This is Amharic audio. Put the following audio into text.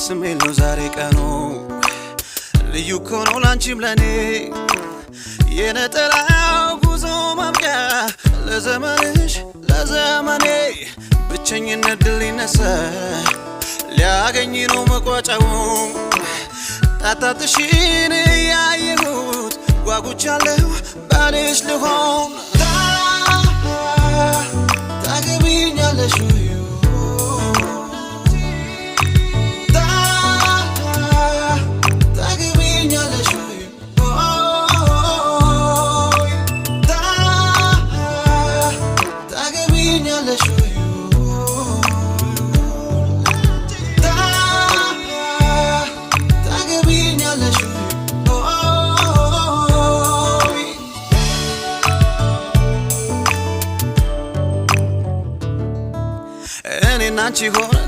ደስሜል ነው ዛሬ ቀኑ ልዩ ኮኖ ላንቺም ለኔ የነጠላው ጉዞ ማብቂያ ለዘመንሽ ለዘመኔ ብቸኝነት ድል ይነሳ ሊያገኝ ነው መቋጫው ጣጣትሽን ያየሁት ጓጉቻለሁ ባልሽ ልሆን ታገቢኛለሽ አንቺ ሆነ